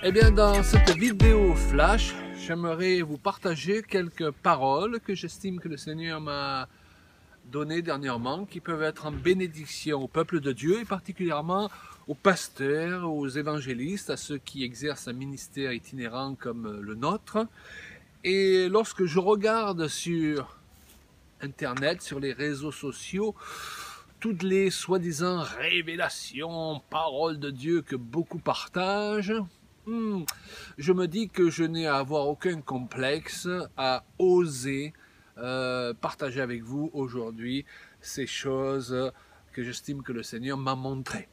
Eh bien, dans cette vidéo flash, j'aimerais vous partager quelques paroles que j'estime que le Seigneur m'a données dernièrement, qui peuvent être en bénédiction au peuple de Dieu et particulièrement aux pasteurs, aux évangélistes, à ceux qui exercent un ministère itinérant comme le nôtre. Et lorsque je regarde sur Internet, sur les réseaux sociaux, toutes les soi-disant révélations, paroles de Dieu que beaucoup partagent, je me dis que je n'ai à avoir aucun complexe à oser partager avec vous aujourd'hui ces choses que j'estime que le Seigneur m'a montrées.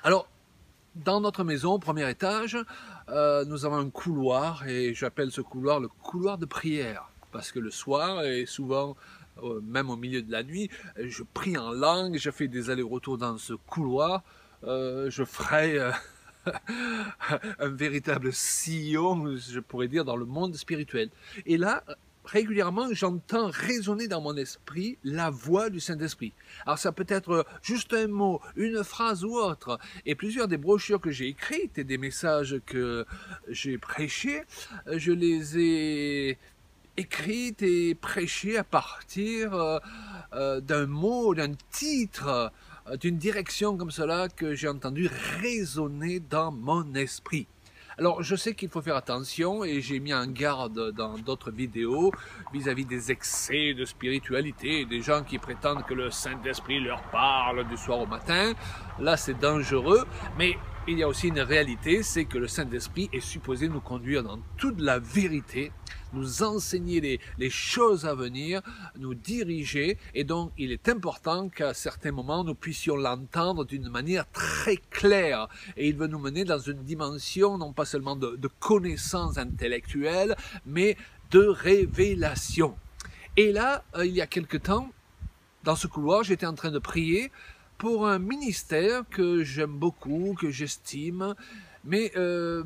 Alors, dans notre maison, au premier étage, nous avons un couloir et j'appelle ce couloir le couloir de prière. Parce que le soir, et souvent même au milieu de la nuit, je prie en langue, je fais des allers-retours dans ce couloir, je ferai un véritable sillon, je pourrais dire, dans le monde spirituel. Et là, régulièrement, j'entends résonner dans mon esprit la voix du Saint-Esprit. Alors ça peut être juste un mot, une phrase ou autre. Et plusieurs des brochures que j'ai écrites et des messages que j'ai prêchés, je les ai écrites et prêchées à partir d'un mot, d'un titre, d'une direction comme cela que j'ai entendu résonner dans mon esprit. Alors, je sais qu'il faut faire attention et j'ai mis en garde dans d'autres vidéos vis-à-vis des excès de spiritualité, des gens qui prétendent que le Saint-Esprit leur parle du soir au matin. Là, c'est dangereux, mais il y a aussi une réalité, c'est que le Saint-Esprit est supposé nous conduire dans toute la vérité, nous enseigner les choses à venir, nous diriger, et donc il est important qu'à certains moments nous puissions l'entendre d'une manière très claire, et il veut nous mener dans une dimension non pas seulement de connaissance intellectuelle, mais de révélation. Et là, il y a quelque temps, dans ce couloir, j'étais en train de prier pour un ministère que j'aime beaucoup, que j'estime, mais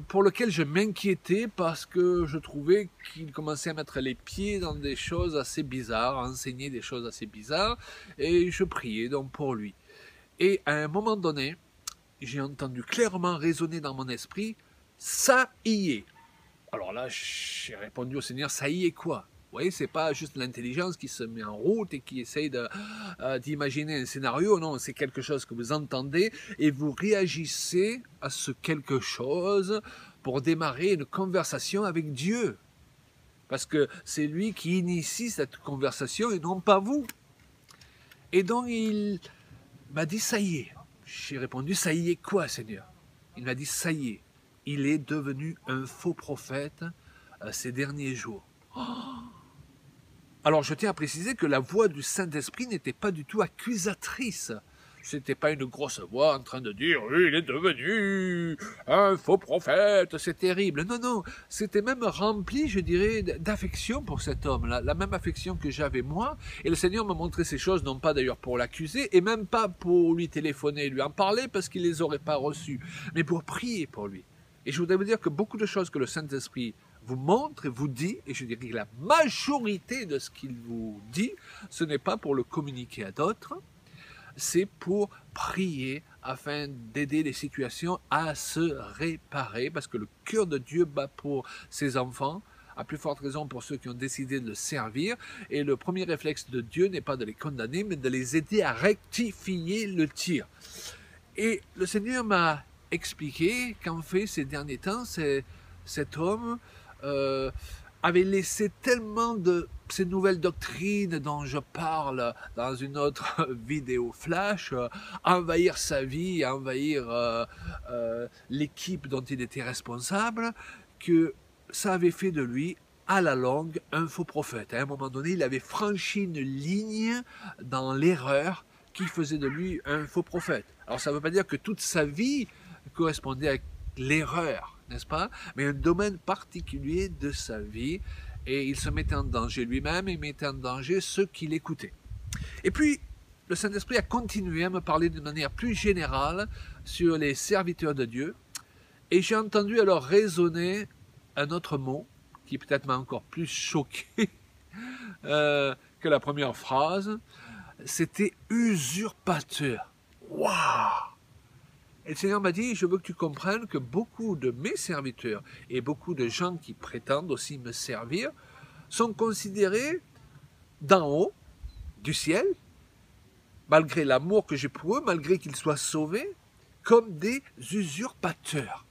pour lequel je m'inquiétais parce que je trouvais qu'il commençait à mettre les pieds dans des choses assez bizarres, à enseigner des choses assez bizarres, et je priais donc pour lui. Et à un moment donné, j'ai entendu clairement résonner dans mon esprit, « ça y est ». Alors là, j'ai répondu au Seigneur, « ça y est quoi ?» Vous voyez, c'est pas juste l'intelligence qui se met en route et qui essaye d'imaginer un scénario, non, c'est quelque chose que vous entendez et vous réagissez à ce quelque chose pour démarrer une conversation avec Dieu. Parce que c'est lui qui initie cette conversation et non pas vous. Et donc il m'a dit, ça y est. J'ai répondu, ça y est quoi, Seigneur? Il m'a dit, ça y est, il est devenu un faux prophète ces derniers jours. Oh! Alors je tiens à préciser que la voix du Saint-Esprit n'était pas du tout accusatrice. Ce n'était pas une grosse voix en train de dire « il est devenu un faux prophète, c'est terrible ». Non, non, c'était même rempli, je dirais, d'affection pour cet homme, la même affection que j'avais moi. Et le Seigneur m'a montré ces choses, non pas d'ailleurs pour l'accuser, et même pas pour lui téléphoner et lui en parler, parce qu'il ne les aurait pas reçues, mais pour prier pour lui. Et je voudrais vous dire que beaucoup de choses que le Saint-Esprit vous montre et vous dit, et je dirais que la majorité de ce qu'il vous dit, ce n'est pas pour le communiquer à d'autres, c'est pour prier afin d'aider les situations à se réparer, parce que le cœur de Dieu bat pour ses enfants, à plus forte raison pour ceux qui ont décidé de le servir, et le premier réflexe de Dieu n'est pas de les condamner, mais de les aider à rectifier le tir. Et le Seigneur m'a expliqué qu'en fait, ces derniers temps, cet homme avait laissé tellement de ces nouvelles doctrines dont je parle dans une autre vidéo flash, envahir sa vie, envahir l'équipe dont il était responsable, que ça avait fait de lui, à la longue, un faux prophète. À un moment donné, il avait franchi une ligne dans l'erreur qui faisait de lui un faux prophète. Alors ça ne veut pas dire que toute sa vie correspondait à l'erreur, n'est-ce pas? Mais un domaine particulier de sa vie, et il se mettait en danger lui-même et mettait en danger ceux qui l'écoutaient. Et puis, le Saint-Esprit a continué à me parler d'une manière plus générale sur les serviteurs de Dieu, et j'ai entendu alors résonner un autre mot, qui peut-être m'a encore plus choqué que la première phrase, c'était usurpateur. Waouh! Et le Seigneur m'a dit, je veux que tu comprennes que beaucoup de mes serviteurs et beaucoup de gens qui prétendent aussi me servir sont considérés d'en haut, du ciel, malgré l'amour que j'ai pour eux, malgré qu'ils soient sauvés, comme des usurpateurs.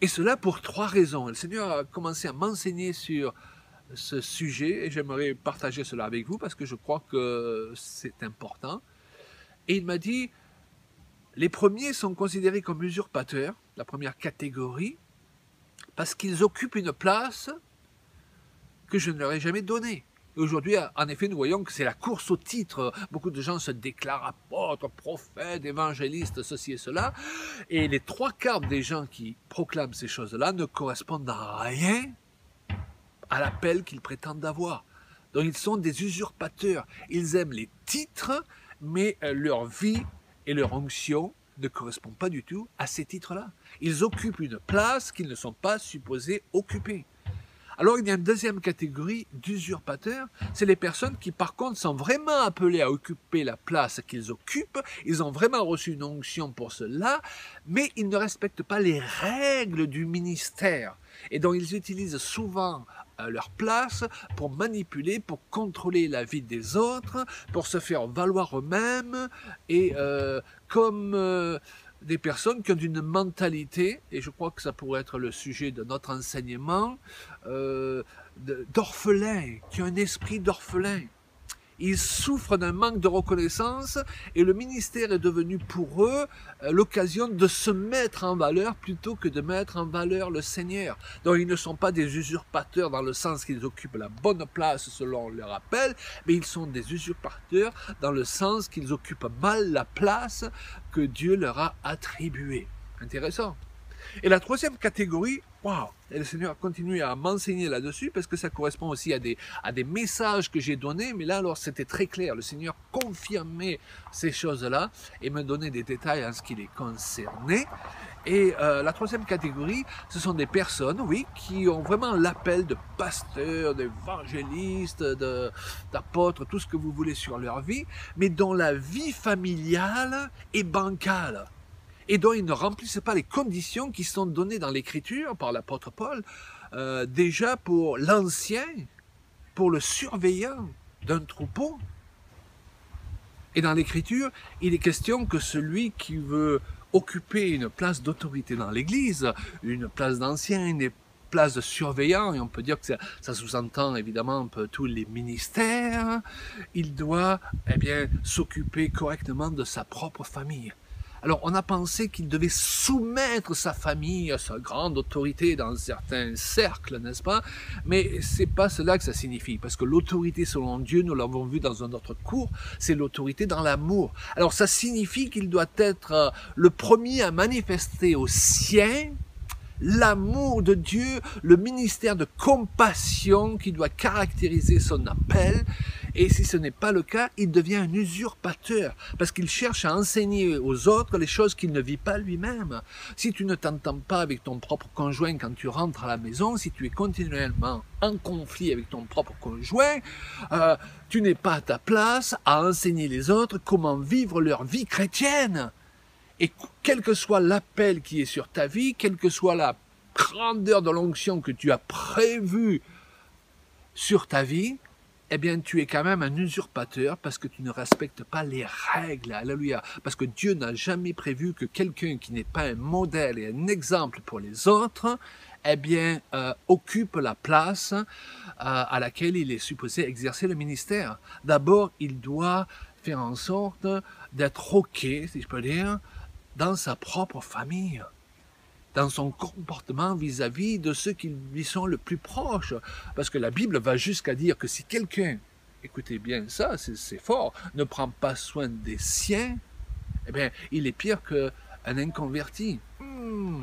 Et cela pour 3 raisons. Le Seigneur a commencé à m'enseigner sur ce sujet et j'aimerais partager cela avec vous parce que je crois que c'est important. Et il m'a dit, les premiers sont considérés comme usurpateurs, la première catégorie, parce qu'ils occupent une place que je ne leur ai jamais donnée. Aujourd'hui, en effet, nous voyons que c'est la course au titre. Beaucoup de gens se déclarent apôtres, prophètes, évangélistes, ceci et cela. Et les 3/4 des gens qui proclament ces choses-là ne correspondent à rien à l'appel qu'ils prétendent avoir. Donc ils sont des usurpateurs. Ils aiment les titres, mais leur vie et leur onction ne correspondent pas du tout à ces titres-là. Ils occupent une place qu'ils ne sont pas supposés occuper. Alors il y a une deuxième catégorie d'usurpateurs, c'est les personnes qui par contre sont vraiment appelées à occuper la place qu'ils occupent, ils ont vraiment reçu une onction pour cela, mais ils ne respectent pas les règles du ministère. Et donc ils utilisent souvent leur place pour manipuler, pour contrôler la vie des autres, pour se faire valoir eux-mêmes, et comme des personnes qui ont une mentalité, et je crois que ça pourrait être le sujet de notre enseignement, d'orphelin, qui ont un esprit d'orphelin. Ils souffrent d'un manque de reconnaissance et le ministère est devenu pour eux l'occasion de se mettre en valeur plutôt que de mettre en valeur le Seigneur. Donc ils ne sont pas des usurpateurs dans le sens qu'ils occupent la bonne place selon leur appel, mais ils sont des usurpateurs dans le sens qu'ils occupent mal la place que Dieu leur a attribuée. Intéressant. Et la troisième catégorie, waouh, et le Seigneur a continué à m'enseigner là-dessus parce que ça correspond aussi à des messages que j'ai donnés, mais là alors c'était très clair, le Seigneur confirmait ces choses-là et me donnait des détails en ce qui les concernait. Et la troisième catégorie, ce sont des personnes, oui, qui ont vraiment l'appel de pasteurs, d'évangélistes, d'apôtres, tout ce que vous voulez sur leur vie, mais dont la vie familiale est bancale. Et dont ils ne remplissent pas les conditions qui sont données dans l'Écriture par l'apôtre Paul, déjà pour l'ancien, pour le surveillant d'un troupeau. Et dans l'Écriture, il est question que celui qui veut occuper une place d'autorité dans l'Église, une place d'ancien, une place de surveillant, et on peut dire que ça sous-entend évidemment un peu tous les ministères, il doit s'occuper correctement de sa propre famille. Alors, on a pensé qu'il devait soumettre sa famille à sa grande autorité dans certains cercles, n'est-ce pas? Mais c'est pas cela que ça signifie, parce que l'autorité selon Dieu, nous l'avons vu dans un autre cours, c'est l'autorité dans l'amour. Alors, ça signifie qu'il doit être le premier à manifester aux siens l'amour de Dieu, le ministère de compassion qui doit caractériser son appel. Et si ce n'est pas le cas, il devient un usurpateur, parce qu'il cherche à enseigner aux autres les choses qu'il ne vit pas lui-même. Si tu ne t'entends pas avec ton propre conjoint quand tu rentres à la maison, si tu es continuellement en conflit avec ton propre conjoint, tu n'es pas à ta place à enseigner les autres comment vivre leur vie chrétienne. Et quel que soit l'appel qui est sur ta vie, quelle que soit la grandeur de l'onction que tu as prévue sur ta vie, eh bien, tu es quand même un usurpateur parce que tu ne respectes pas les règles. Alléluia. Parce que Dieu n'a jamais prévu que quelqu'un qui n'est pas un modèle et un exemple pour les autres, occupe la place à laquelle il est supposé exercer le ministère. D'abord, il doit faire en sorte d'être OK, si je peux dire, dans sa propre famille, dans son comportement vis-à-vis de ceux qui lui sont le plus proches. Parce que la Bible va jusqu'à dire que si quelqu'un, écoutez bien ça, c'est fort, ne prend pas soin des siens, il est pire qu'un inconverti.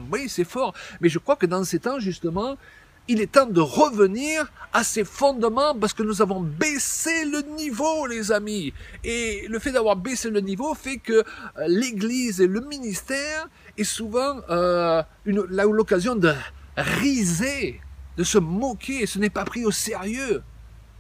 Oui, c'est fort. Mais je crois que dans ces temps, justement, il est temps de revenir à ses fondements parce que nous avons baissé le niveau, les amis. Et le fait d'avoir baissé le niveau fait que l'Église et le ministère est souvent l'occasion de riser, de se moquer. Ce n'est pas pris au sérieux.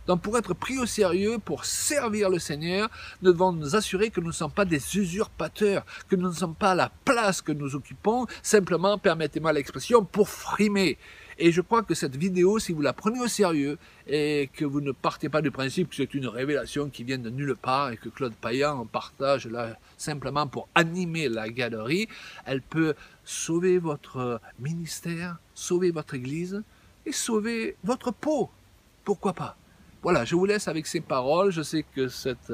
Donc pour être pris au sérieux, pour servir le Seigneur, nous devons nous assurer que nous ne sommes pas des usurpateurs, que nous ne sommes pas à la place que nous occupons, simplement, permettez-moi l'expression, pour frimer. Et je crois que cette vidéo, si vous la prenez au sérieux et que vous ne partez pas du principe que c'est une révélation qui vient de nulle part et que Claude Payan en partage là simplement pour animer la galerie, elle peut sauver votre ministère, sauver votre église et sauver votre peau. Pourquoi pas? Voilà, je vous laisse avec ces paroles. Je sais que cette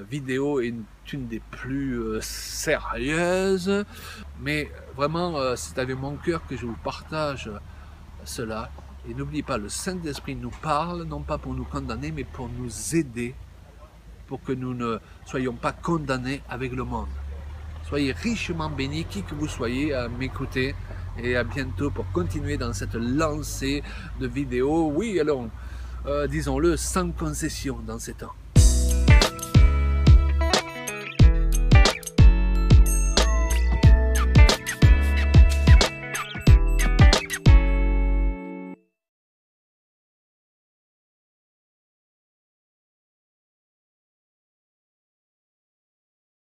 vidéo est une des plus sérieuses, mais vraiment, c'est avec mon cœur que je vous partage cela. Et n'oubliez pas, le Saint-Esprit nous parle, non pas pour nous condamner, mais pour nous aider, pour que nous ne soyons pas condamnés avec le monde. Soyez richement bénis, qui que vous soyez, à m'écouter, et à bientôt pour continuer dans cette lancée de vidéos. Oui, alors, disons-le, sans concession dans ces temps.